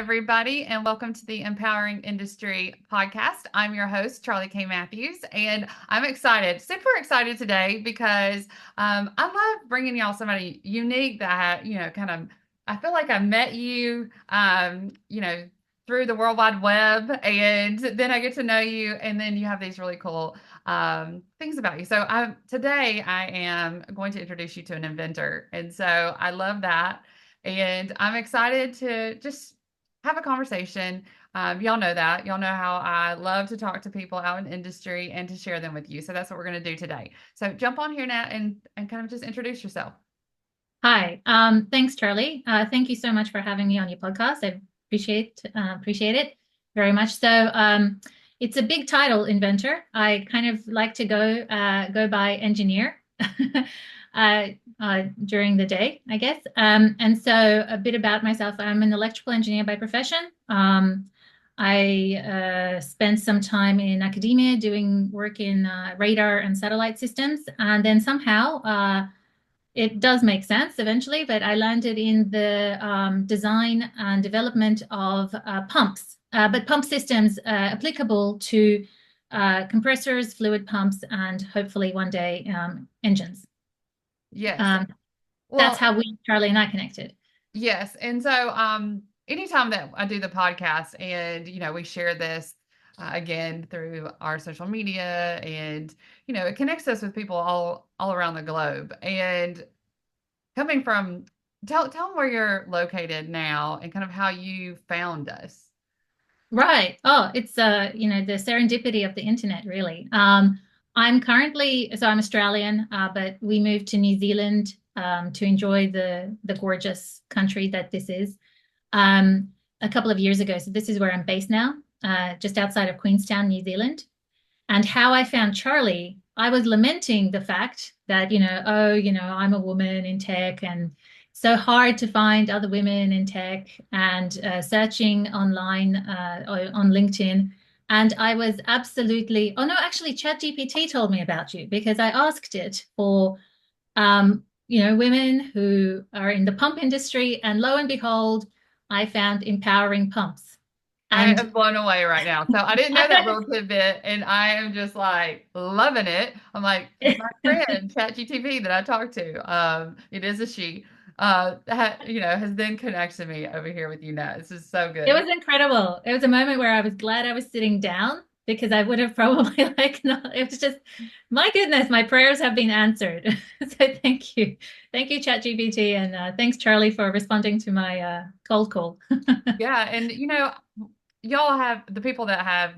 everybody, and welcome to the Empowering Industry podcast. I'm your host, Charli K. And I'm excited, super excited today because I love bringing y'all somebody unique that, I feel like I met you, through the World Wide Web, and then I get to know you, and then you have these really cool things about you. So today I am going to introduce you to an inventor, and so I love that. And I'm excited to just have a conversation. Y'all know that. Y'all know how I love to talk to people out in industry and to share them with you. So that's what we're going to do today. So jump on here now and kind of just introduce yourself. Hi, thanks, Charli. Thank you so much for having me on your podcast. I appreciate it very much. So it's a big title, inventor. I kind of like to go by engineer during the day, I guess. And so a bit about myself. I'm an electrical engineer by profession. I spent some time in academia doing work in radar and satellite systems, and then somehow it does make sense eventually, but I landed in the design and development of pumps, but pump systems applicable to compressors, fluid pumps, and hopefully one day engines. Yes. That's Well, how Charli and I connected. yes. And so anytime that I do the podcast and, we share this again through our social media and, it connects us with people all around the globe. And coming from, tell them where you're located now and kind of how you found us. Right. Oh, it's the serendipity of the internet, really. I'm Australian, but we moved to New Zealand to enjoy the gorgeous country that this is a couple of years ago. So this is where I'm based now, just outside of Queenstown, New Zealand. And how I found Charli, I was lamenting the fact that, I'm a woman in tech and so hard to find other women in tech, and searching online on LinkedIn. And I was absolutely, oh no, actually ChatGPT told me about you because I asked it for, women who are in the pump industry, and lo and behold, I found empowering pumps. I And am blown away right now. So I didn't know that little tidbit, and I am just like loving it. I'm like, my friend ChatGTV that I talked to, it is a she, has then connected me over here with you now. This is so it good. was incredible. It was a moment where I was glad I was sitting down because I would have probably like not. It was just, my goodness, my prayers have been answered. So thank you, ChatGPT, and thanks Charli for responding to my cold call. Yeah, and y'all have the people that have,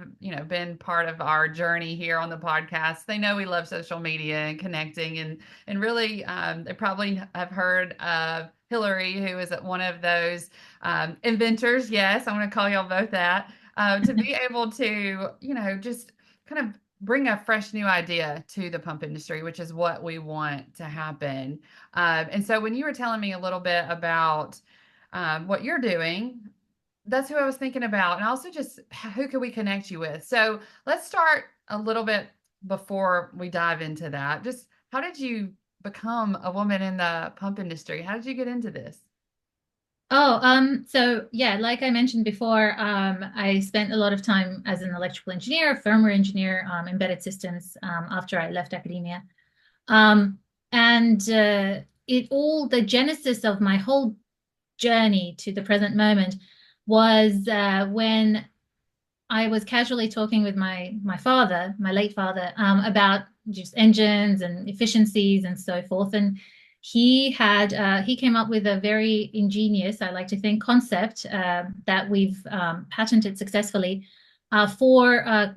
been part of our journey here on the podcast. They know we love social media and connecting, and really, they probably have heard of Hillary, who is one of those inventors. Yes, I'm going to call y'all both that. To be able to, just kind of bring a fresh new idea to the pump industry, which is what we want to happen. And so when you were telling me a little bit about what you're doing, that's who I was thinking about. And also just who could we connect you with? So let's start a little bit before we dive into that. Just how did you become a woman in the pump industry? How did you get into this? Oh, so yeah, like I mentioned before, I spent a lot of time as an electrical engineer, firmware engineer, embedded systems, after I left academia. And the genesis of my whole journey to the present moment was when I was casually talking with my father, my late father, about just engines and efficiencies and so forth. And he came up with a very ingenious, I like to think, concept that we've patented successfully for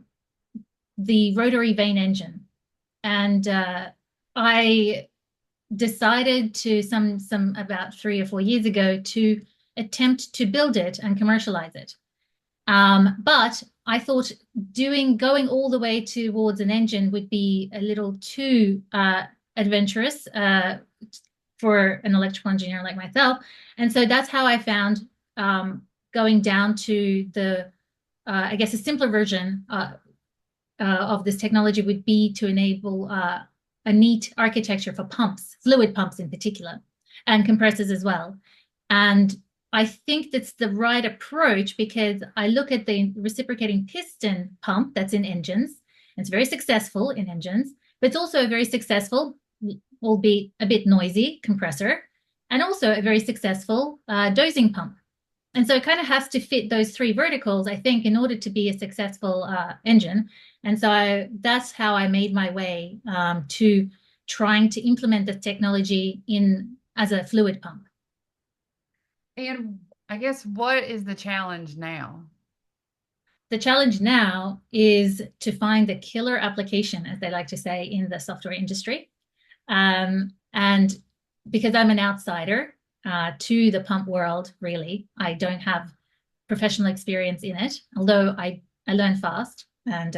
the rotary vane engine. And I decided to some about 3 or 4 years ago to attempt to build it and commercialize it. But I thought going all the way towards an engine would be a little too adventurous for an electrical engineer like myself. And so that's how I found going down to I guess, a simpler version of this technology would be to enable a neat architecture for pumps, fluid pumps in particular, and compressors as well. And I think that's the right approach because I look at the reciprocating piston pump that's in engines. It's very successful in engines, but it's also a very successful, albeit a bit noisy compressor, and also a very successful dosing pump. And so it kind of has to fit those three verticals, I think, in order to be a successful engine. And so that's how I made my way to trying to implement the technology in as a fluid pump. And I guess what is the challenge now? The challenge now is to find the killer application, as they like to say in the software industry. And because I'm an outsider to the pump world, really, I don't have professional experience in it, although I learn fast and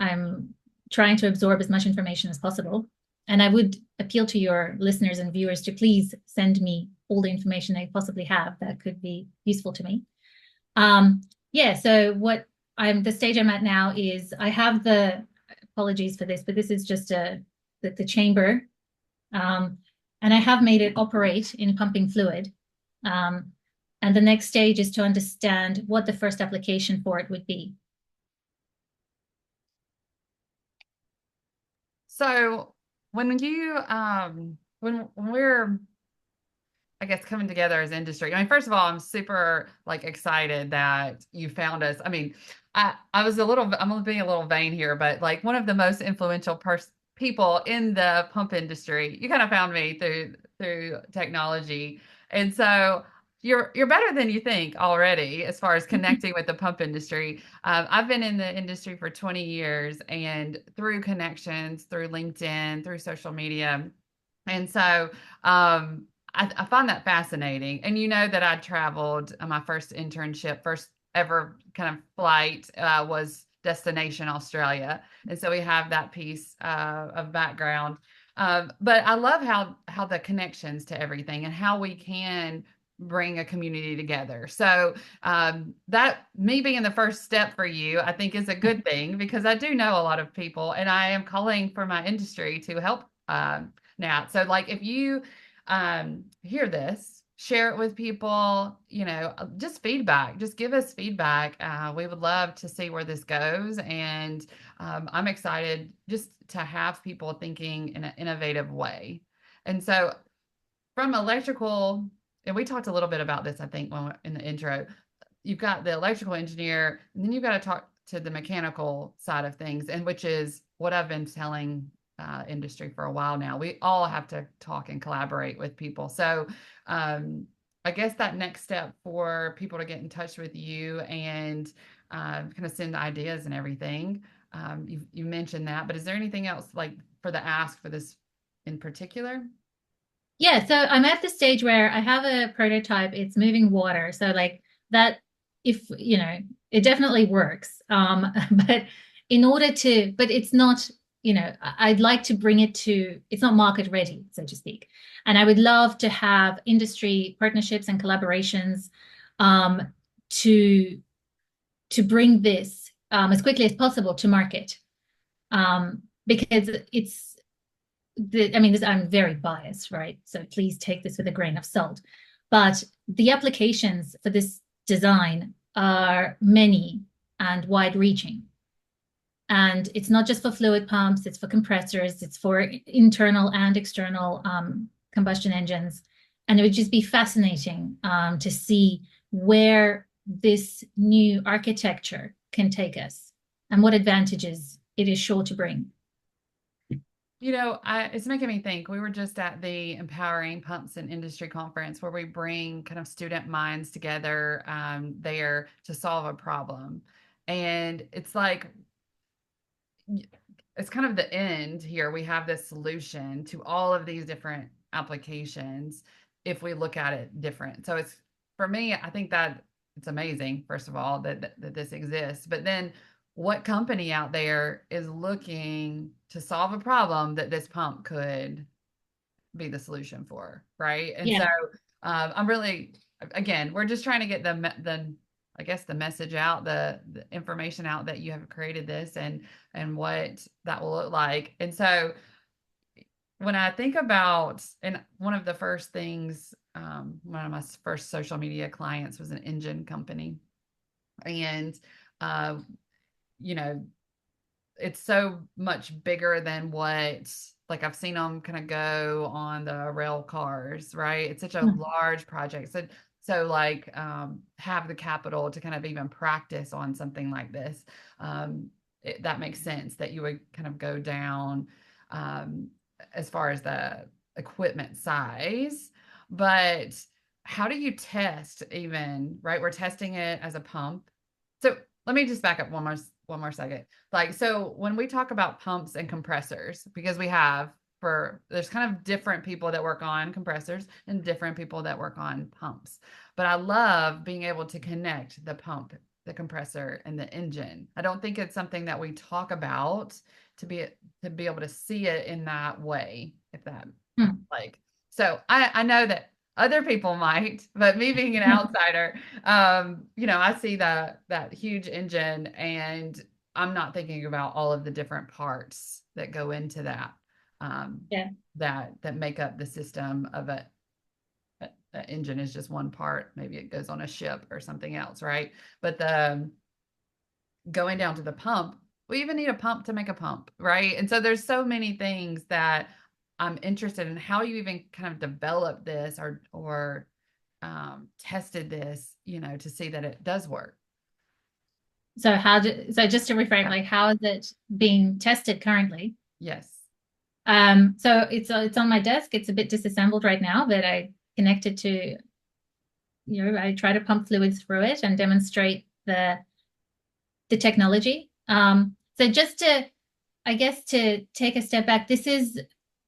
I'm trying to absorb as much information as possible. And I would appeal to your listeners and viewers to please send me all the information they possibly have that could be useful to me. Yeah, so what I'm the stage I'm at now is I have the apologies for this, but this is just the chamber, and I have made it operate in pumping fluid. And the next stage is to understand what the first application for it would be. So when you when we're I guess coming together as industry. I mean, first of all, I'm super like excited that you found us. I mean, I was a little I'm gonna be a little vain here, but like one of the most influential people in the pump industry, you kind of found me through technology. And so you're better than you think already as far as connecting with the pump industry. I've been in the industry for 20 years and through connections, through LinkedIn, through social media. And so I find that fascinating. And you know that I traveled, my first internship, first ever kind of flight was destination Australia. And so we have that piece of background. But I love how the connections to everything and how we can bring a community together. So that me being the first step for you, I think is a good thing because I do know a lot of people and I am calling for my industry to help now. So like if you hear this, share it with people, you know, just feedback, just give us feedback. We would love to see where this goes. And I'm excited just to have people thinking in an innovative way. And so from electrical, and we talked a little bit about this, I think, when in the intro, you've got the electrical engineer, and then you've got to talk to the mechanical side of things, and which is what I've been telling industry for a while now. We all have to talk and collaborate with people. So I guess that next step for people to get in touch with you and kind of send ideas and everything. You mentioned that, but is there anything else like for the ask for this in particular? Yeah, so I'm at the stage where I have a prototype, it's moving water. So like that, if you know, it definitely works. But in order to, but it's not, you know, I'd like to bring it to, it's not market ready, so to speak. And I would love to have industry partnerships and collaborations um, to to bring this as quickly as possible to market. Because it's I mean, I'm very biased, right? So please take this with a grain of salt. But the applications for this design are many and wide reaching. And it's not just for fluid pumps, it's for compressors, it's for internal and external combustion engines. And it would just be fascinating to see where this new architecture can take us and what advantages it is sure to bring. You know, it's making me think. We were just at the Empowering Pumps and Industry Conference where we bring kind of student minds together there to solve a problem. And it's like, it's kind of the end here. We have this solution to all of these different applications if we look at it different. So it's, for me, I think that it's amazing, first of all, that this exists. But then what company out there is looking to solve a problem that this pump could be the solution for, right? And so Yeah. I'm really, again, we're just trying to get the I guess the message out, the information out that you have created this and what that will look like. And so when I think about, and one of the first things, one of my first social media clients was an engine company. And, uh, you know, it's so much bigger than what, like I've seen them kind of go on the rail cars, right? It's such a Mm. large project. So like have the capital to kind of even practice on something like this. That makes sense that you would kind of go down um, as far as the equipment size. But how do you test even, right? We're testing it as a pump. So let me just back up one more second. Like, so when we talk about pumps and compressors, because there's kind of different people that work on compressors and different people that work on pumps. But I love being able to connect the pump, the compressor, and the engine. I don't think it's something that we talk about to be able to see it in that way, if that Mm. like so I know that other people might, but me being an outsider, I see that huge engine and I'm not thinking about all of the different parts that go into that um, Yeah. that make up the system of a engine is just one part. Maybe it goes on a ship or something else, right? But the going down to the pump, we even need a pump to make a pump, right? And so there's so many things that I'm interested in how you even kind of develop this or tested this, to see that it does work. So just to reframe, like how is it being tested currently? Yes. So it's on my desk. It's a bit disassembled right now, but I connected to, I try to pump fluids through it and demonstrate the technology. So just to, I guess, to take a step back, it is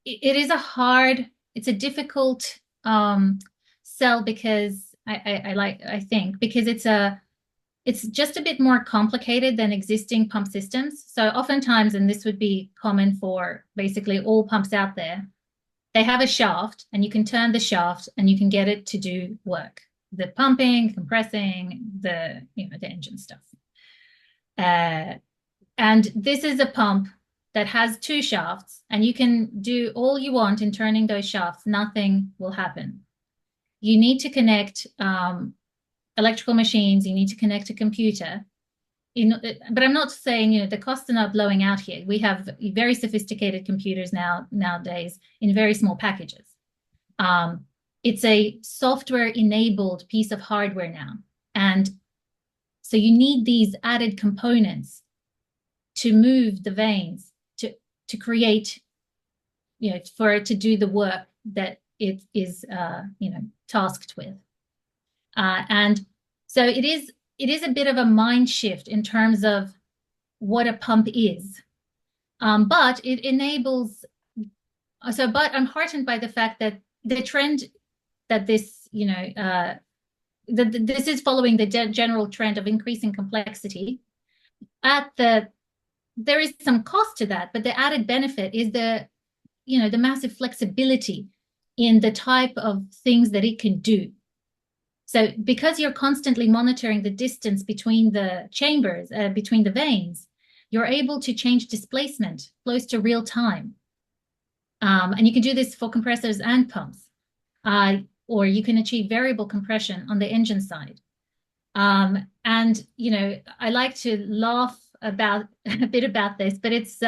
it's a difficult sell because I think because it's just a bit more complicated than existing pump systems. So oftentimes, and this would be common for basically all pumps out there, they have a shaft and you can turn the shaft and you can get it to do work. The pumping, compressing, the engine stuff. And this is a pump that has two shafts, and you can do all you want in turning those shafts. Nothing will happen. You need to connect electrical machines. You need to connect a computer. But I'm not saying, the costs are not blowing out here. We have very sophisticated computers nowadays in very small packages. It's a software-enabled piece of hardware now. And so you need these added components to move the vanes, to create, for it to do the work that it is, tasked with. And so it is a bit of a mind shift in terms of what a pump is. But it enables, but I'm heartened by the fact that the trend that this, this is following the general trend of increasing complexity. There is some cost to that, but the added benefit is the massive flexibility in the type of things that it can do. So because you're constantly monitoring the distance between the chambers, between the vanes, you're able to change displacement close to real time. And you can do this for compressors and pumps, or you can achieve variable compression on the engine side. And, I like to laugh about a bit about this, but it's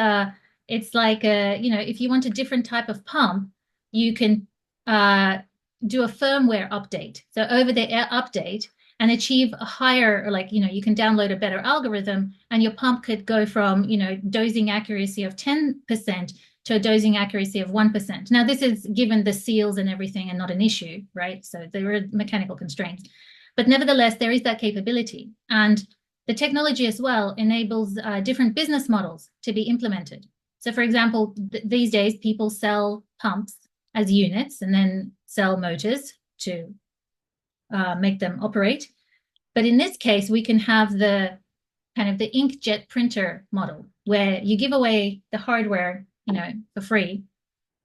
like, if you want a different type of pump, you can do a firmware update. So over the air update and achieve a higher, like, you can download a better algorithm and your pump could go from, dosing accuracy of 10% to a dosing accuracy of 1%. Now, this is given the seals and everything and not an issue, right? So there are mechanical constraints. But nevertheless, there is that capability. And the technology as well enables different business models to be implemented. So for example, these days, people sell pumps as units and then sell motors to make them operate. But in this case, we can have the kind of the inkjet printer model where you give away the hardware, for free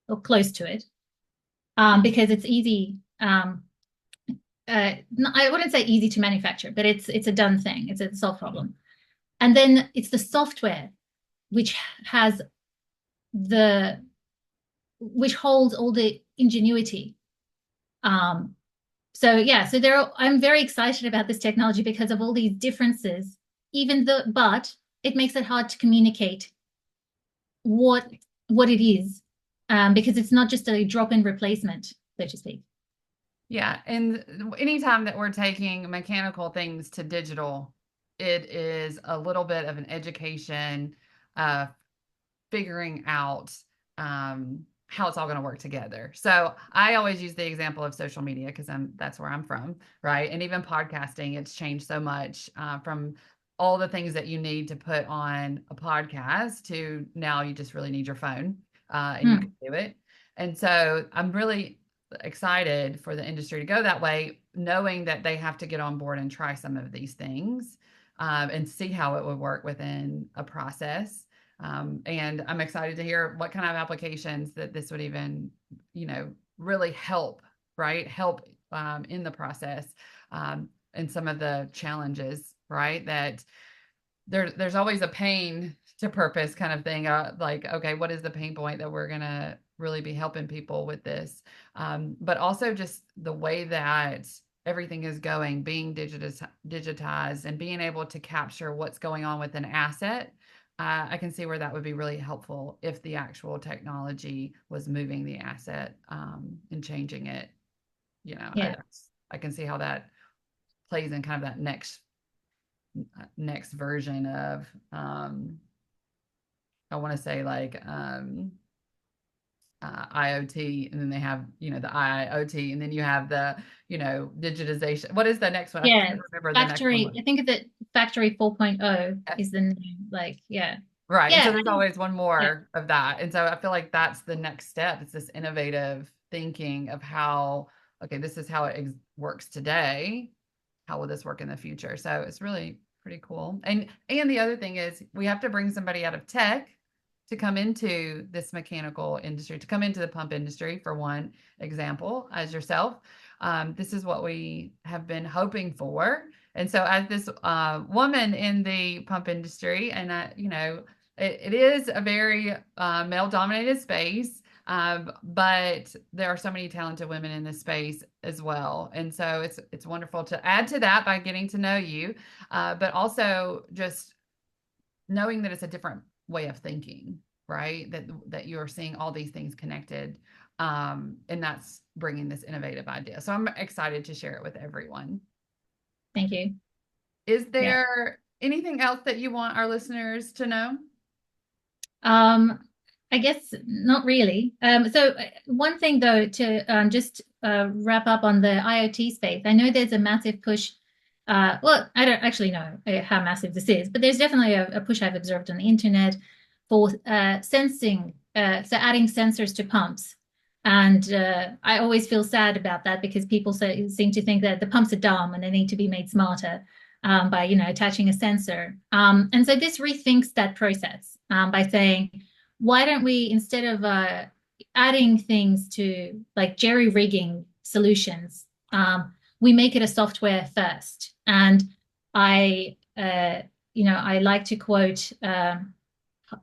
or close to it, because it's easy. I wouldn't say easy to manufacture, but it's a done thing. It's a solved problem. And then it's the software which has the which holds all the ingenuity. So yeah, so I'm very excited about this technology because of all these differences, but it makes it hard to communicate what it is, because it's not just a drop-in replacement, so to speak. Yeah, and anytime that we're taking mechanical things to digital, it is a little bit of an education, uh, figuring out how it's all going to work together. So I always use the example of social media because that's where I'm from, right? And even podcasting, it's changed so much from all the things that you need to put on a podcast to now you just really need your phone and you can do it. And so I'm really excited for the industry to go that way, knowing that they have to get on board and try some of these things and see how it would work within a process. And I'm excited to hear what kind of applications that this would even, really help, right? Help in the process and some of the challenges, right? That there's always a pain to purpose kind of thing. Like, okay, what is the pain point that we're going to really be helping people with this? But also just the way that everything is going, being digitized and being able to capture what's going on with an asset. I can see where that would be really helpful if the actual technology was moving the asset and changing it. Yeah. I can see how that plays in kind of that next version of I want to say like IoT, and then they have the IoT, and then you have the digitization. What is the next one? I Yeah, can't remember the next factory. one. I think of it, factory 4.0 is the new, like, yeah. Right. And so Yeah, there's always one yeah, more of that. And so I feel like that's the next step. It's this innovative thinking of how, okay, this is how it works today. How will this work in the future? So it's really pretty cool. And the other thing is we have to bring somebody out of tech to come into this mechanical industry, to come into the pump industry, for one example, as yourself. This is what we have been hoping for. And so, as this woman in the pump industry, and it is a very male-dominated space, but there are so many talented women in this space as well. And so it's wonderful to add to that by getting to know you, but also just knowing that it's a different way of thinking, right? That you're seeing all these things connected, and that's bringing this innovative idea. So I'm excited to share it with everyone. thank you. Is Yeah. there anything else that you want our listeners to know? Um, I guess not really. So one thing though, to just wrap up on the IoT space, I know there's a massive push. Well, I don't actually know how massive this is, but there's definitely a push I've observed on the internet for sensing, so adding sensors to pumps. And I always feel sad about that because people seem to think that the pumps are dumb and they need to be made smarter by attaching a sensor. And so this rethinks that process by saying, why don't we, instead of adding things to like jerry rigging solutions, we make it a software first. And I like to quote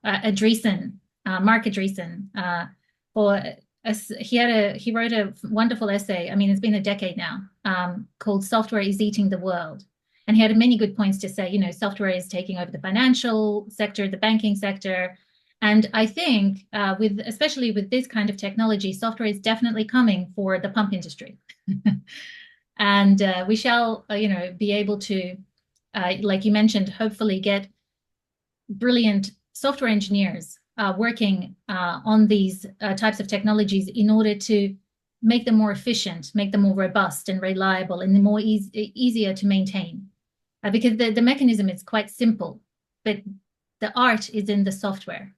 Andreessen, Mark Andreessen, for he wrote a wonderful essay. I mean, it's been a decade now, called "Software is Eating the World." And he had many good points to say, software is taking over the financial sector, the banking sector. And I think especially with this kind of technology, software is definitely coming for the pump industry. And we shall, be able to, like you mentioned, hopefully get brilliant software engineers working on these types of technologies in order to make them more efficient, make them more robust and reliable, and more easier to maintain. Because the mechanism is quite simple, but the art is in the software.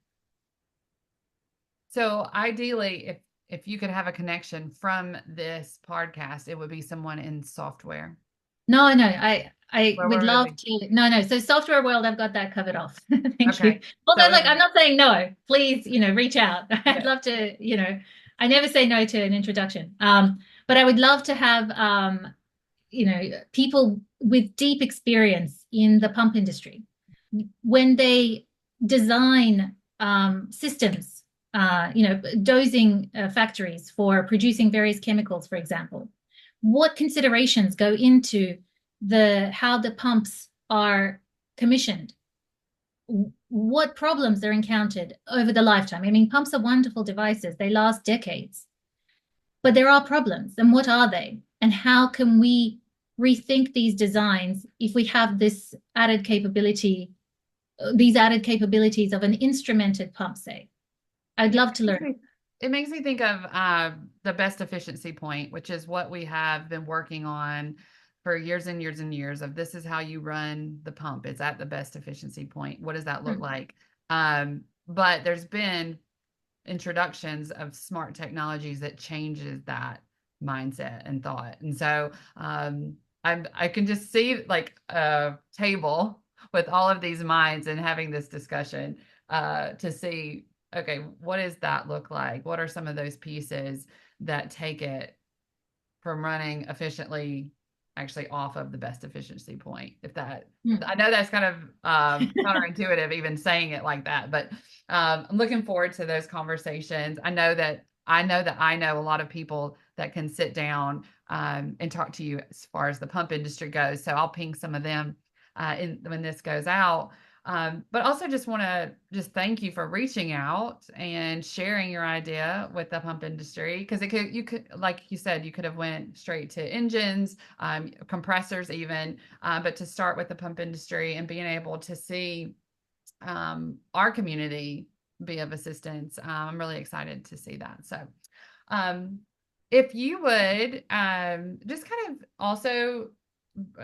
So ideally, if you could have a connection from this podcast, it would be someone in software. No, I would love Be? to. No. So software world, I've got that covered off. Thank Okay. you. Although, So I'm not saying no. Please, reach out. I'd love to. I never say no to an introduction. But I would love to have people with deep experience in the pump industry when they design systems dosing factories for producing various chemicals, for example. What considerations go into how the pumps are commissioned? What problems are encountered over the lifetime? I mean, pumps are wonderful devices. They last decades, but there are problems. And what are they? And how can we rethink these designs if we have these added capabilities of an instrumented pump, say? I'd Yeah, love to learn. it makes me think of the best efficiency point, which is what we have been working on for years and years and years of this is how you run the pump. It's at the best efficiency point. What does that look like? But there's been introductions of smart technologies that changes that mindset and thought. And so I can just see like a table with all of these minds and having this discussion to see, okay, what does that look like? What are some of those pieces that take it from running efficiently actually off of the best efficiency point? If that, I know that's kind of counterintuitive even saying it like that, but I'm looking forward to those conversations. I know a lot of people that can sit down and talk to you as far as the pump industry goes. So I'll ping some of them when this goes out. But also just want to just thank you for reaching out and sharing your idea with the pump industry because you could, like you said, you could have went straight to engines, compressors even, but to start with the pump industry and being able to see our community be of assistance. I'm really excited to see that. So if you would just kind of also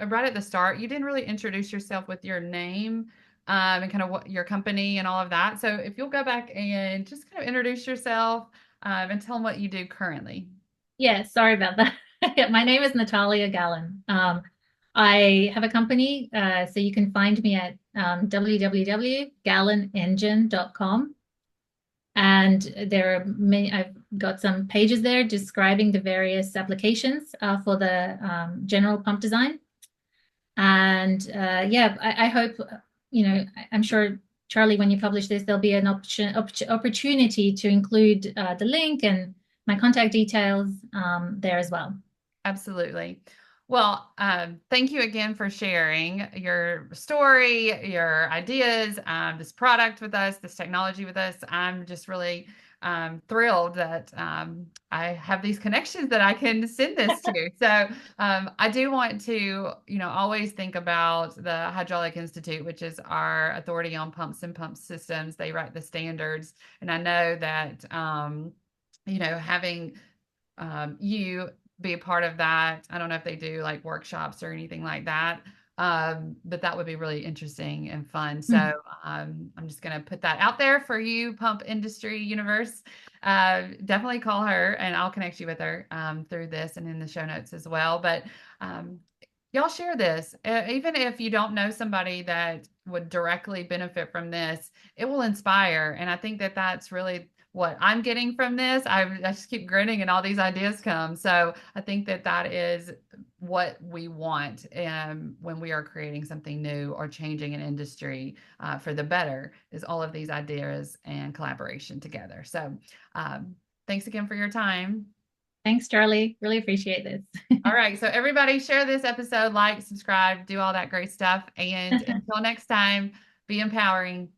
right at the start, you didn't really introduce yourself with your name and kind of what your company and all of that. So if you'll go back and just kind of introduce yourself and tell them what you do currently. Yeah, sorry about that. My name is Natalia Galin. I have a company, so you can find me at www.galinengine.com. And I've got some pages there describing the various applications for the general pump design. And I hope, I'm sure, Charlie, when you publish this, there'll be an opportunity to include the link and my contact details there as well. Absolutely. Well, thank you again for sharing your story, your ideas, this product with us, this technology with us. I'm just really thrilled that I have these connections that I can send this to. So I do want to, always think about the Hydraulic Institute, which is our authority on pumps and pump systems. They write the standards. And I know that, having you be a part of that. I don't know if they do like workshops or anything like that. But that would be really interesting and fun. So I'm just going to put that out there for you, Pump Industry Universe. Definitely call her and I'll connect you with her through this and in the show notes as well. But y'all share this. Even if you don't know somebody that would directly benefit from this, it will inspire. And I think that that's really what I'm getting from this. I just keep grinning and all these ideas come. So I think that that is what we want when we are creating something new or changing an industry for the better is all of these ideas and collaboration together. So thanks again for your time. Thanks, Charlie. Really appreciate this. All right. So everybody share this episode, like, subscribe, do all that great stuff. And until next time, be empowering.